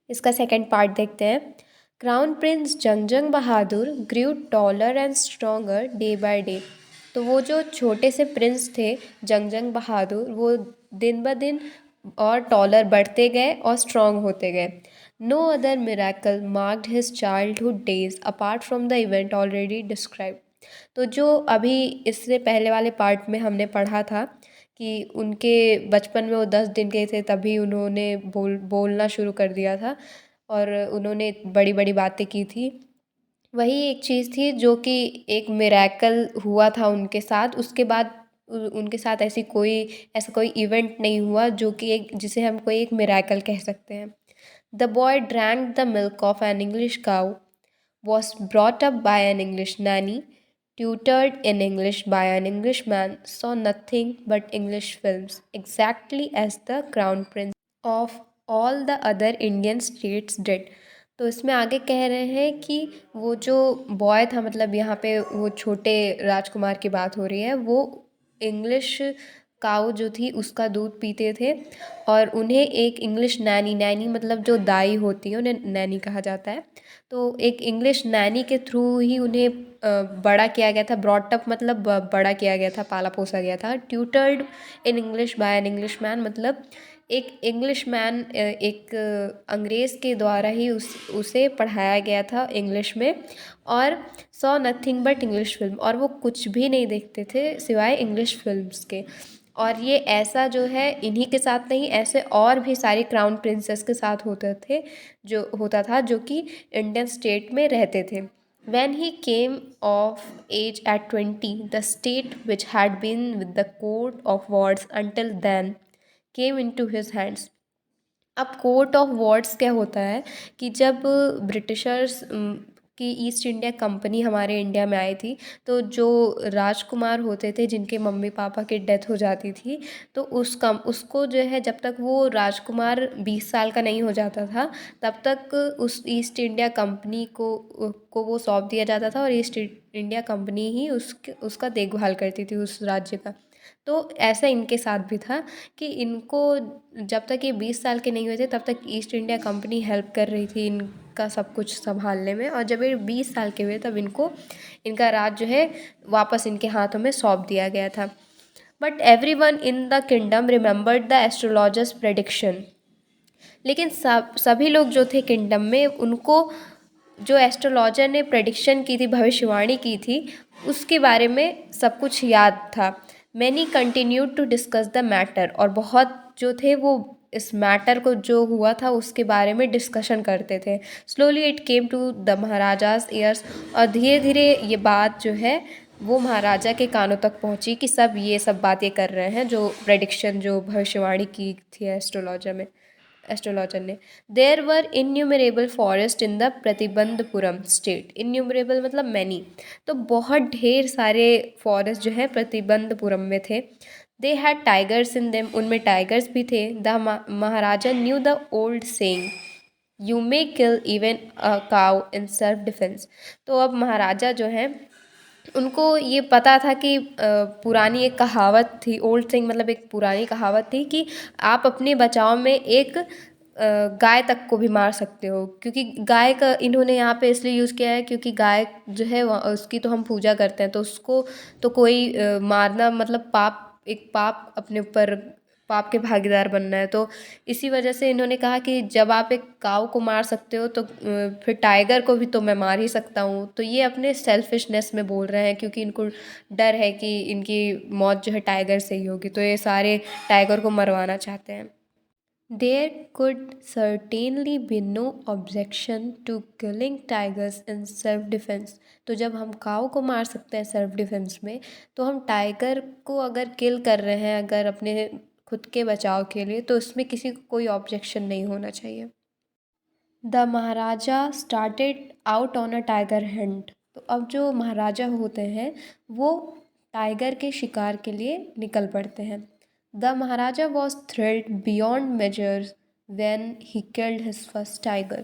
इसका second part देखते हैं। क्राउन प्रिंस जंगजंग Bahadur grew taller and stronger day by day. तो वो जो छोटे से प्रिंस थे जंगजंग बहादुर, वो दिन ब दिन और टॉलर बढ़ते गए और स्ट्रॉन्ग होते गए। No other miracle marked his childhood days apart from the event already describe. तो जो अभी इससे पहले वाले पार्ट में हमने पढ़ा था कि उनके बचपन में वो 10 दिन के थे तभी उन्होंने बोलना शुरू कर दिया था और उन्होंने बड़ी बड़ी बातें की थी। वही एक चीज़ थी जो कि एक मिरेकल हुआ था उनके साथ। उसके बाद उनके साथ ऐसा कोई इवेंट नहीं हुआ जो कि एक जिसे हम कोई एक मिरेकल कह सकते हैं। The boy drank the milk of an English cow, was brought up by an English nanny, tutored in English by an Englishman, saw nothing but English films, exactly as the crown prince of all the other Indian states did. तो इसमें आगे कह रहे हैं कि वो जो boy था, मतलब यहाँ पे वो छोटे राजकुमार की बात हो रही है, वो इंग्लिश काऊ जो थी उसका दूध पीते थे और उन्हें एक इंग्लिश नैनी मतलब जो दाई होती है उन्हें नैनी कहा जाता है। तो एक इंग्लिश नैनी के थ्रू ही उन्हें बड़ा किया गया था। ब्रॉट अप मतलब बड़ा किया गया था, पाला पोसा गया था। Tutored in English by an English man मतलब एक इंग्लिश मैन, एक अंग्रेज़ के द्वारा ही उसे पढ़ाया गया था इंग्लिश में। और saw nothing but English film, और वो कुछ भी नहीं देखते थे सिवाय इंग्लिश फिल्म्स के। और ये ऐसा जो है इन्हीं के साथ नहीं, ऐसे और भी सारी क्राउन प्रिंसेस के साथ होता था जो कि इंडियन स्टेट में रहते थे। When he came of age at 20, the state which had been with the court of wards until then came into his hands. अब कोर्ट ऑफ वॉर्ड्स क्या होता है कि जब ब्रिटिशर्स की ईस्ट इंडिया कंपनी हमारे इंडिया में आई थी, तो जो राजकुमार होते थे जिनके मम्मी पापा की डेथ हो जाती थी, तो उसको जो है जब तक वो राजकुमार 20 साल का नहीं हो जाता था तब तक उस ईस्ट इंडिया कंपनी को वो सौंप दिया जाता था और ईस्ट इंडिया कंपनी ही उसका देखभाल करती थी उस राज्य का। तो ऐसा इनके साथ भी था कि इनको जब तक ये 20 साल के नहीं हुए थे तब तक ईस्ट इंडिया कंपनी हेल्प कर रही थी इनका सब कुछ संभालने में, और जब ये 20 साल के हुए तब इनका राज जो है वापस इनके हाथों में सौंप दिया गया था। But every one in the kingdom remembered the astrologers prediction. लेकिन सभी लोग जो थे किंगडम में, उनको जो एस्ट्रोलॉजर ने प्रेडिक्शन की थी, भविष्यवाणी की थी, उसके बारे में सब कुछ याद था। Many continued to discuss the matter, और बहुत जो थे वो इस मैटर को जो हुआ था उसके बारे में डिस्कशन करते थे। Slowly it came to the Maharaja's years, और धीरे धीरे ये बात जो है वो महाराजा के कानों तक पहुंची कि सब ये सब बातें कर रहे हैं जो प्रेडिक्शन, जो भविष्यवाणी की थी एस्ट्रोलॉजर ने। There were innumerable forest in the Pratibandhapuram state. Innumerable मतलब मैनी, तो बहुत ढेर सारे फॉरेस्ट जो है प्रतिबंधपुरम में थे। They had tigers in them, उनमें टाइगर्स भी थे। The Maharaja new the old saying, you may kill even a cow in self defence. तो अब महाराजा जो है उनको ये पता था कि पुरानी एक कहावत थी, ओल्ड थिंग मतलब एक पुरानी कहावत थी कि आप अपने बचाव में एक गाय तक को भी मार सकते हो, क्योंकि गाय का इन्होंने यहाँ पे इसलिए यूज़ किया है क्योंकि गाय जो है उसकी तो हम पूजा करते हैं, तो उसको तो कोई मारना मतलब पाप अपने ऊपर, पाप के भागीदार बनना है। तो इसी वजह से इन्होंने कहा कि जब आप एक काऊ को मार सकते हो तो फिर टाइगर को भी तो मैं मार ही सकता हूँ। तो ये अपने सेल्फिशनेस में बोल रहे हैं क्योंकि इनको डर है कि इनकी मौत जो है टाइगर से ही होगी, तो ये सारे टाइगर को मरवाना चाहते हैं। There could certainly be no objection to killing tigers in self defense. तो जब हम काऊ को मार सकते हैं सेल्फ डिफेंस में, तो हम टाइगर को अगर किल कर रहे हैं अगर अपने खुद के बचाव के लिए, तो इसमें किसी को कोई ऑब्जेक्शन नहीं होना चाहिए। The Maharaja started out on a tiger Hunt. तो अब जो महाराजा होते हैं वो टाइगर के शिकार के लिए निकल पड़ते हैं। The Maharaja was thrilled beyond measures when he killed his first tiger.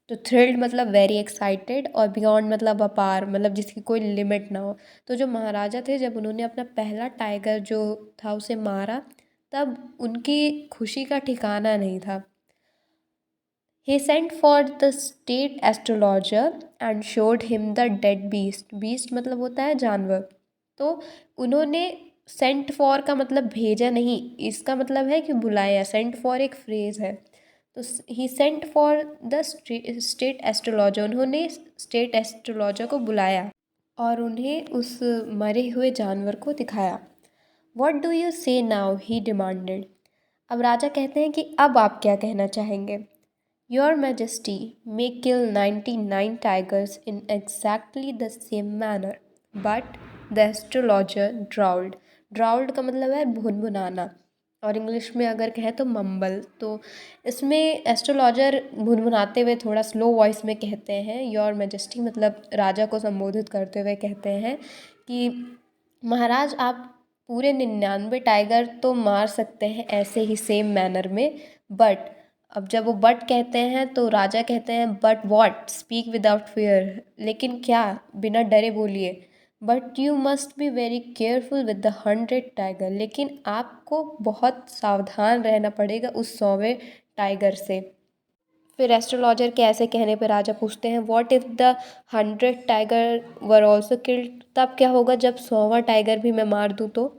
तो थ्रिल्ड मतलब वेरी एक्साइटेड, और बियॉन्ड मतलब अपार, मतलब जिसकी कोई लिमिट ना हो। तो जो महाराजा थे जब उन्होंने अपना पहला टाइगर जो था उसे मारा, तब उनकी खुशी का ठिकाना नहीं था। He sent for the state astrologer and showed him the dead beast. Beast मतलब होता है जानवर। तो उन्होंने सेंट फॉर का मतलब भेजा नहीं, इसका मतलब है कि बुलाया। सेंट फॉर एक फ्रेज है। तो he sent for the state astrologer, उन्होंने स्टेट एस्ट्रोलॉजर को बुलाया और उन्हें उस मरे हुए जानवर को दिखाया। वॉट डू यू से नाउ, ही डिमांडेड। अब राजा कहते हैं कि अब आप क्या कहना चाहेंगे। Your majesty may kill 99 tigers in exactly the same manner, but the astrologer drawled. Drawled का मतलब है भुनभुनाना, और इंग्लिश में अगर कहें तो मम्बल। तो इसमें एस्ट्रोलॉजर भुनभुनाते हुए थोड़ा स्लो वॉइस में कहते हैं, योर मैजेस्टी मतलब राजा को संबोधित करते हुए कहते हैं कि महाराज आप पूरे 99 टाइगर तो मार सकते हैं ऐसे ही सेम मैनर में, बट अब जब वो बट कहते हैं तो राजा कहते हैं but what, speak without fear, लेकिन क्या, बिना डरे बोलिए। But you must be very careful with the 100 tiger, लेकिन आपको बहुत सावधान रहना पड़ेगा उस 100वें टाइगर से। फिर एस्ट्रोलॉजर के ऐसे कहने पर राजा पूछते हैं what if the 100 tiger were also killed, तब क्या होगा जब 100वां टाइगर भी मैं मार दूँ तो।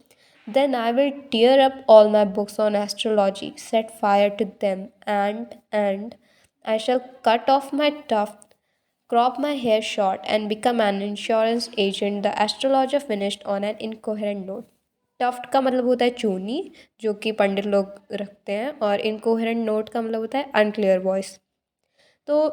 Then I will tear up all my books on astrology, set fire to them and I shall cut off my tuft, crop my hair short and become an insurance agent, the astrologer finished on an incoherent note. Tuft का मतलब होता है चूनी, जो कि पंडित लोग रखते हैं, और इनकोहेरेंट नोट का मतलब होता है अनक्लियर वॉइस। तो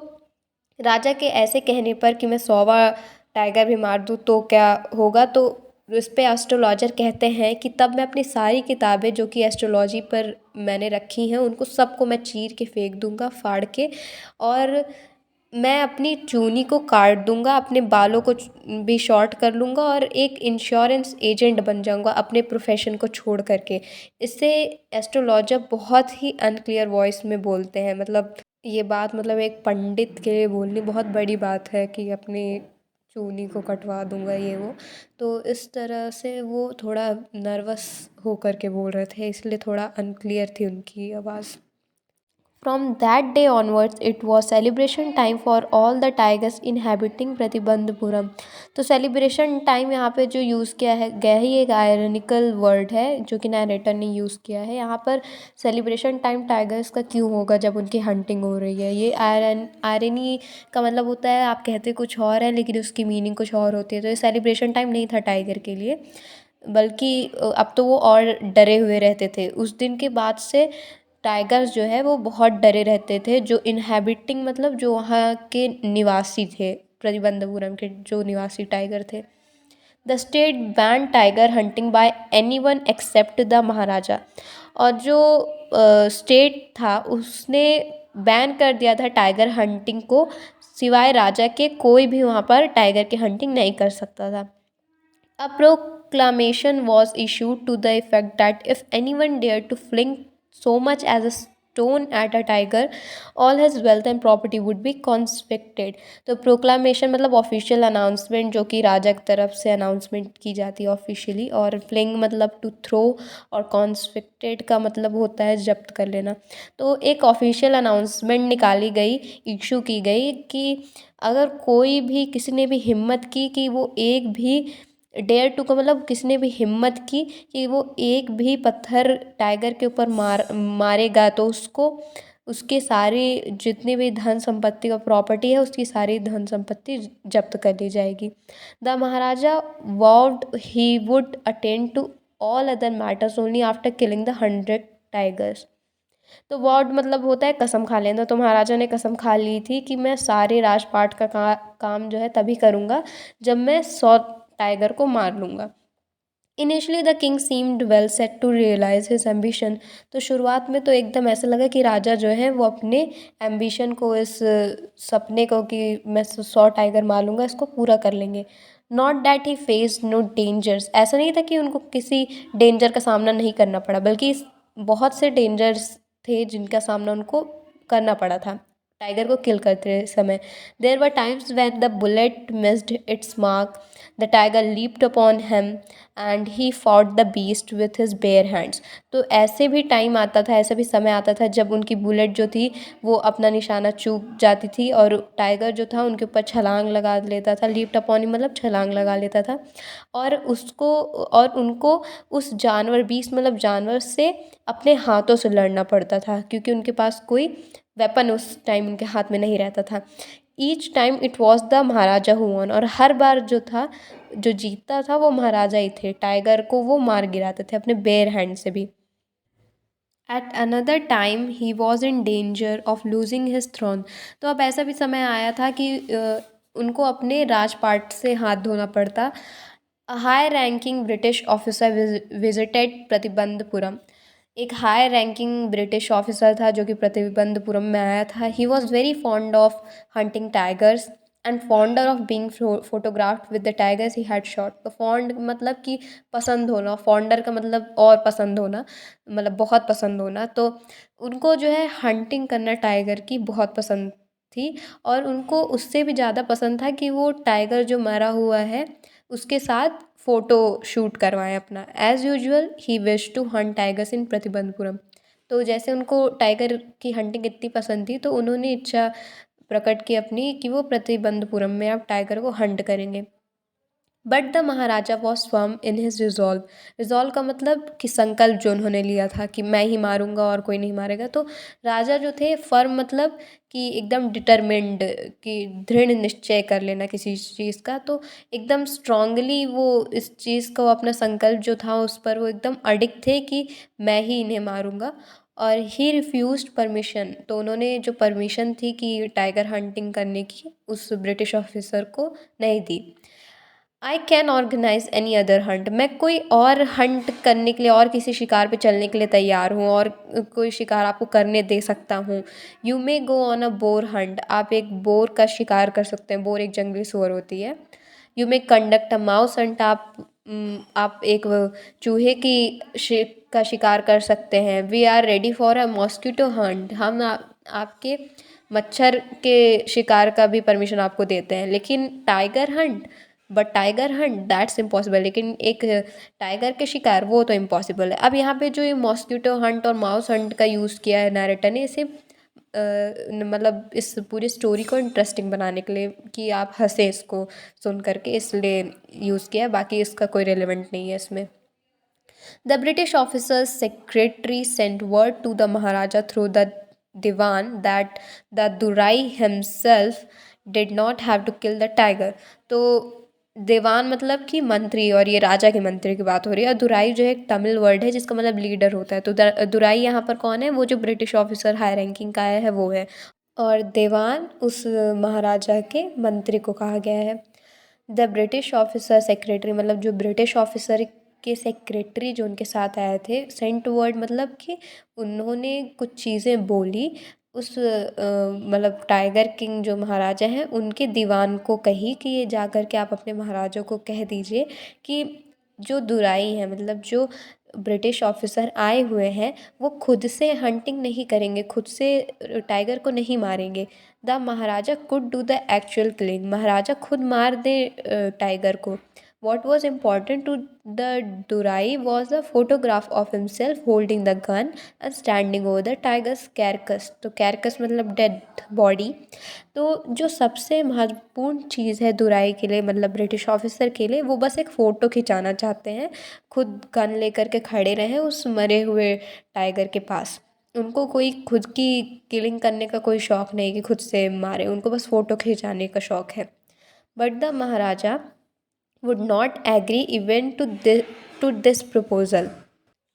राजा के ऐसे कहने पर कि मैं 100वां टाइगर भी मार दूँ तो क्या होगा, तो इस पे एस्ट्रोलॉजर कहते हैं कि तब मैं अपनी सारी किताबें जो कि एस्ट्रोलॉजी पर मैंने रखी हैं उनको सबको मैं चीर के फेंक दूंगा, फाड़ के, और मैं अपनी चूनी को काट दूंगा, अपने बालों को भी शॉर्ट कर लूँगा और एक इंश्योरेंस एजेंट बन जाऊंगा अपने प्रोफेशन को छोड़ करके। इससे एस्ट्रोलॉजर बहुत ही अनक्लियर वॉइस में बोलते हैं, मतलब ये बात मतलब एक पंडित के लिए बोलनी बहुत बड़ी बात है कि अपनी चूनी को कटवा दूंगा ये वो। तो इस तरह से वो थोड़ा नर्वस होकर के बोल रहे थे, इसलिए थोड़ा अनक्लियर थी उनकी आवाज़। From that day onwards, it was celebration time for all the tigers inhabiting Pratibandapuram. तो सेलिब्रेशन टाइम यहाँ पे जो यूज़ किया है गया है, ये एक आयरनिकल वर्ड है जो कि नैरेटर ने यूज़ किया है। यहाँ पर सेलिब्रेशन टाइम टाइगर्स का क्यों होगा जब उनकी हंटिंग हो रही है। ये आयरनी का मतलब होता है आप कहते कुछ और है लेकिन उसकी मीनिंग कुछ और होती है। तो ये सेलिब्रेशन टाइम नहीं था टाइगर के लिए, बल्कि अब तो वो और डरे हुए रहते थे। उस दिन के बाद से टाइगर्स जो है वो बहुत डरे रहते थे, जो इनहैबिटिंग मतलब जो वहाँ के निवासी थे, प्रतिबंधपुरम के जो निवासी टाइगर थे। The state ban tiger hunting by anyone except the Maharaja. और जो स्टेट था उसने बैन कर दिया था टाइगर हंटिंग को, सिवाय राजा के कोई भी वहाँ पर टाइगर की हंटिंग नहीं कर सकता था। A proclamation was issued to the effect that if anyone dared to fling so much as a stone at a tiger, all his wealth and property would be confiscated। तो proclamation मतलब official announcement, जो कि राजा की तरफ से announcement की जाती है ऑफिशियली, और फ्लिंग मतलब टू थ्रो, और कॉन्स्फिक्टेड का मतलब होता है जब्त कर लेना। तो एक ऑफिशियल अनाउंसमेंट निकाली गई, इशू की गई कि अगर कोई भी किसी ने भी हिम्मत की कि वो एक भी डेयर टू का मतलब किसी ने भी हिम्मत की कि वो एक भी पत्थर टाइगर के ऊपर मारेगा तो उसको उसके सारी जितनी भी धन संपत्ति और प्रॉपर्टी है उसकी सारी धन संपत्ति जब्त कर ली जाएगी। The Maharaja वॉव्ड he would attend to all other matters only after killing the 100 tigers. तो वॉर्ड मतलब होता है कसम खा लेना। तो महाराजा ने कसम खा ली थी कि मैं सारे राजपाट का काम जो है तभी करूँगा जब मैं 100 टाइगर को मार लूँगा। Initially the king seemed well set to realise his ambition. तो शुरुआत में तो एकदम ऐसा लगा कि राजा जो है वो अपने एम्बिशन को, इस सपने को कि मैं 100 टाइगर मार लूँगा, इसको पूरा कर लेंगे। Not that he face no dangers, ऐसा नहीं था कि उनको किसी डेंजर का सामना नहीं करना पड़ा, बल्कि बहुत से डेंजर्स थे जिनका सामना उनको करना पड़ा था टाइगर को किल करते समय। There were times when the bullet missed its mark, the tiger leaped upon him and he fought the beast with his bare hands. तो ऐसे भी टाइम आता था, ऐसा भी समय आता था जब उनकी बुलेट जो थी वो अपना निशाना चूक जाती थी और टाइगर जो था उनके ऊपर छलांग लगा लेता था। लीप्ड अपॉन मतलब छलांग लगा लेता था और उसको और उनको उस जानवर बीस्ट मतलब जानवर से अपने हाथों से लड़ना पड़ता था, क्योंकि उनके पास कोई वेपन उस टाइम उनके हाथ में नहीं रहता था। Each time it was the Maharaja who won, और हर बार जो था जो जीतता था वो महाराजा ही थे। टाइगर को वो मार गिराते थे अपने बेयर हैंड से भी। At another time he was in danger of losing his throne. तो अब ऐसा भी समय आया था कि उनको अपने राजपाट से हाथ धोना पड़ता। High ranking British officer visited Pratibandapuram. एक हाई रैंकिंग ब्रिटिश ऑफिसर था जो कि प्रतिबंधपुरम में आया था। He was very fond of hunting tigers and fonder of being photographed with the tigers he had shot. तो फॉन्ड मतलब कि पसंद होना, फॉन्डर का मतलब और पसंद होना, मतलब बहुत पसंद होना। तो उनको जो है हंटिंग करना टाइगर की बहुत पसंद थी, और उनको उससे भी ज़्यादा पसंद था कि वो टाइगर जो मरा हुआ है उसके साथ फ़ोटो शूट करवाएं अपना। As usual he wish to hunt tigers in Pratibandhapuram. तो जैसे उनको टाइगर की हंटिंग इतनी पसंद थी तो उन्होंने इच्छा प्रकट की अपनी कि वो प्रतिबंधपुरम में अब टाइगर को हंट करेंगे। But the Maharaja was firm in his resolve. Resolve का मतलब कि संकल्प जो उन्होंने लिया था कि मैं ही मारूंगा और कोई नहीं मारेगा। तो राजा जो थे फर्म मतलब कि एकदम डिटरमिन्ड, कि दृढ़ निश्चय कर लेना किसी चीज़ का। तो एकदम स्ट्रांगली वो इस चीज़ को अपना संकल्प जो था उस पर वो एकदम अडिग थे कि मैं ही इन्हें मारूंगा। और ही रिफ्यूज़्ड परमिशन। तो उन्होंने जो परमिशन थी कि टाइगर हंटिंग करने की उस ब्रिटिश ऑफिसर को नहीं दी। I can organise any other hunt. मैं कोई और हंट करने के लिए और किसी शिकार पे चलने के लिए तैयार हूँ, और कोई शिकार आपको करने दे सकता हूँ। You may go on a bore Hunt. आप एक बोर का शिकार कर सकते हैं। बोर एक जंगली सुअर होती है। You may conduct a mouse hunt. आप एक चूहे की का शिकार कर सकते हैं। We are ready for a mosquito hunt. हम आपके मच्छर के शिकार का भी परमिशन आपको देते हैं। लेकिन tiger Hunt, but tiger Hunt that's impossible. लेकिन एक टाइगर के शिकार वो तो इम्पॉसिबल है। अब यहाँ पे जो ये मॉस्किटो हंट और माउस हंट का यूज़ किया है नैरेटर ने, इसे मतलब इस पूरी स्टोरी को इंटरेस्टिंग बनाने के लिए कि आप हंसे इसको सुन करके, इसलिए यूज़ किया है। बाकी इसका कोई रेलेवेंट नहीं है इसमें। The British officer's secretary sent word to the Maharaja through the Diwan that the Durai himself did not have to kill the tiger. तो दीवान मतलब कि मंत्री, और ये राजा के मंत्री की बात हो रही है। और दुराई जो है एक तमिल वर्ड है जिसका मतलब लीडर होता है। तो दुराई यहाँ पर कौन है? वो जो ब्रिटिश ऑफिसर हाई रैंकिंग का आया है वो है। और दीवान उस महाराजा के मंत्री को कहा गया है। द ब्रिटिश ऑफिसर सेक्रेटरी मतलब जो ब्रिटिश ऑफिसर के सेक्रेटरी जो उनके साथ आए थे, सेंट वर्ड मतलब कि उन्होंने कुछ चीज़ें बोली उस मतलब टाइगर किंग जो महाराजा हैं उनके दीवान को कही कि ये जा कर के आप अपने महाराजा को कह दीजिए कि जो दुराई है मतलब जो ब्रिटिश ऑफिसर आए हुए हैं वो खुद से हंटिंग नहीं करेंगे, खुद से टाइगर को नहीं मारेंगे। The Maharaja could do the actual killing. Maharaja खुद मार दे टाइगर को। What was important to the Durai was the photograph of himself holding the gun and standing over the tigers carcass. तो कैरकस मतलब डेड बॉडी। तो जो सबसे महत्वपूर्ण चीज़ है दुराई के लिए मतलब ब्रिटिश ऑफिसर के लिए, वो बस एक फ़ोटो खिंचाना चाहते हैं। खुद गन लेकर के खड़े रहें उस मरे हुए टाइगर के पास। उनको कोई खुद की किलिंग करने का कोई शौक़ नहीं कि खुद से मारे, उनको बस फ़ोटो खिंचाने का शौक़ है। But the maharaja would not agree even to this proposal.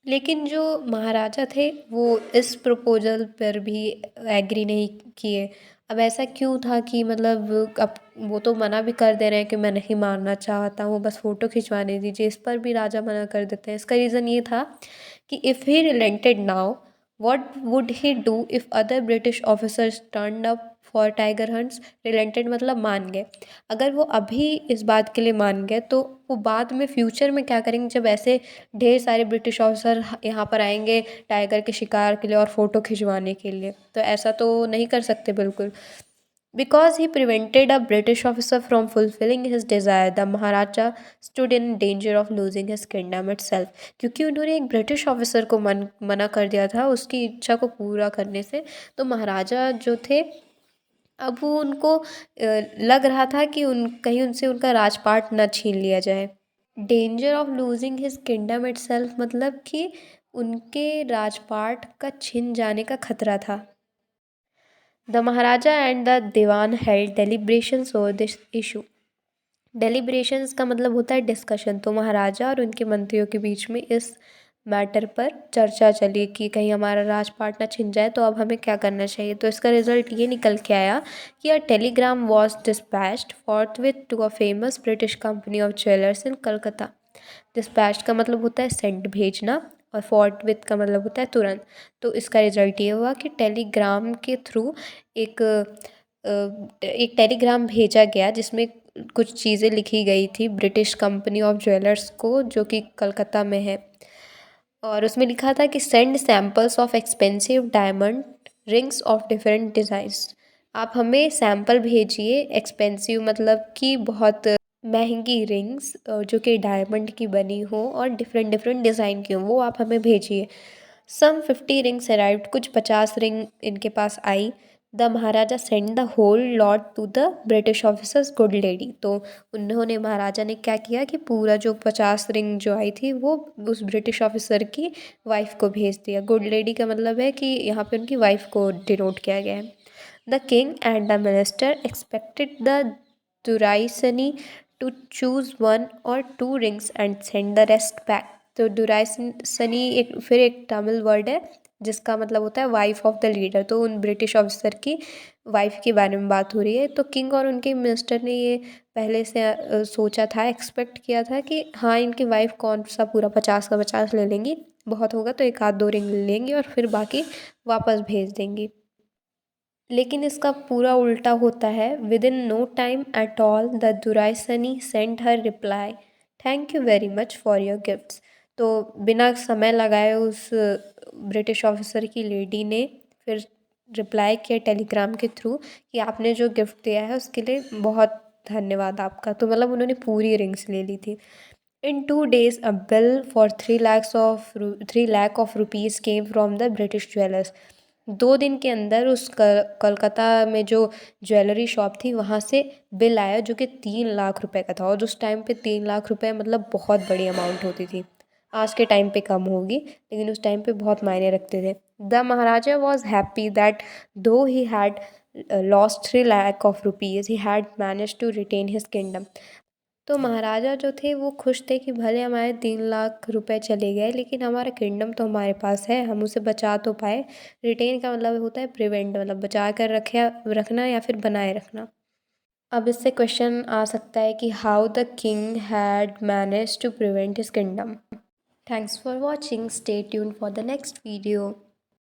लेकिन जो महाराजा थे वो इस प्रपोजल पर भी एग्री नहीं किए। अब ऐसा क्यों था कि मतलब अब वो तो मना भी कर दे रहे हैं कि मैं नहीं मारना चाहता हूँ, बस फ़ोटो खिंचवाने दीजिए, इस पर भी राजा मना कर देते हैं। इसका रीज़न ये था कि if he relented now, what would he do if other British officers turned up for tiger hunts, relented मतलब मान गए। अगर वो अभी इस बात के लिए मान गए तो वो बाद में फ्यूचर में क्या करेंगे, जब ऐसे ढेर सारे ब्रिटिश ऑफिसर यहाँ पर आएंगे टाइगर के शिकार के लिए और फ़ोटो खिंचवाने के लिए, तो ऐसा तो नहीं कर सकते बिल्कुल। Because he prevented a British officer from fulfilling his desire, the Maharaja stood in danger of losing his kingdom itself. क्योंकि उन्होंने एक ब्रिटिश ऑफिसर को मना कर दिया था उसकी इच्छा को पूरा करने से, तो महाराजा जो थे अब वो उनको लग रहा था कि उन कहीं उनसे उनका राजपाट न छीन लिया जाए। Danger of losing his kingdom itself मतलब कि उनके राजपाट का छिन जाने का खतरा था। The Maharaja and the Diwan held deliberations over this issue. Deliberations का मतलब होता है डिस्कशन, तो महाराजा और उनके मंत्रियों के बीच में इस मैटर पर चर्चा चली कि कहीं हमारा राजपाट ना छिन जाए तो अब हमें क्या करना चाहिए। तो इसका रिजल्ट ये निकल के आया कि a telegram was dispatched forthwith to a famous British company of jewellers in Calcutta. Dispatch का मतलब होता है सेंड भेजना और फॉर्थविथ का मतलब होता है तुरंत। तो इसका रिजल्ट ये हुआ कि टेलीग्राम के थ्रू एक एक टेलीग्राम भेजा गया जिसमें कुछ चीज़ें लिखी गई थी ब्रिटिश कंपनी ऑफ ज्वेलर्स को जो कि कलकत्ता में है, और उसमें लिखा था कि send samples of expensive diamond rings of different designs. आप हमें सैम्पल भेजिए, एक्सपेंसिव मतलब कि बहुत महंगी रिंग्स जो कि डायमंड की बनी हो और डिफरेंट डिफरेंट डिज़ाइन की हो, वो आप हमें भेजिए। सम 50 रिंग्स अराइव्ड, कुछ 50 रिंग इनके पास आई। The Maharaja send the whole lot to the British officers good lady. तो उन्होंने महाराजा ने क्या किया कि पूरा जो 50 रिंग जो आई थी वो उस ब्रिटिश ऑफिसर की वाइफ को भेज दिया। गुड लेडी का मतलब है कि यहाँ पे उनकी वाइफ को डिनोट किया गया है। The king and the minister expected the Duraisani to choose one or two rings and send the rest back. तो दुराइसनी एक फिर एक तमिल वर्ड है जिसका मतलब होता है वाइफ ऑफ द लीडर। तो उन ब्रिटिश ऑफिसर की वाइफ के बारे में बात हो रही है। तो किंग और उनके मिनिस्टर ने ये पहले से सोचा था, एक्सपेक्ट किया था कि हाँ इनकी वाइफ कौन सा पूरा 50 का 50 ले लेंगी, बहुत होगा तो एक आध दो रिंग ले लेंगी और फिर बाकी वापस भेज देंगी। लेकिन इसका पूरा उल्टा होता है। Within no time at all the Duraisani sent her reply, thank you very much for your gifts. तो बिना समय लगाए उस ब्रिटिश ऑफिसर की लेडी ने फिर रिप्लाई किया टेलीग्राम के थ्रू कि आपने जो गिफ्ट दिया है उसके लिए बहुत धन्यवाद आपका। तो मतलब उन्होंने पूरी रिंग्स ले ली थी। इन 2 days a bill for 3 lakh of rupees came from the British jewelers। 2 दिन के अंदर उस कलकत्ता में जो ज्वेलरी शॉप थी वहाँ से बिल आया जो कि 3 लाख रुपए का था। और उस टाइम पे 3 लाख रुपए मतलब बहुत बड़ी अमाउंट होती थी। आज के टाइम पे कम होगी लेकिन उस टाइम पे बहुत मायने रखते थे। The Maharaja was happy that though he had lost 3 lakh of rupees he had manage to retain his kingdom. तो महाराजा जो थे वो खुश थे कि भले हमारे 3 लाख रुपए चले गए लेकिन हमारा किंगडम तो हमारे पास है, हम उसे बचा तो पाए। रिटेन का मतलब होता है प्रिवेंट, मतलब बचा कर रखना या फिर बनाए रखना। अब इससे क्वेश्चन आ सकता है कि how the king had manage to prevent his kingdom. Thanks for watching, stay tune for the next video.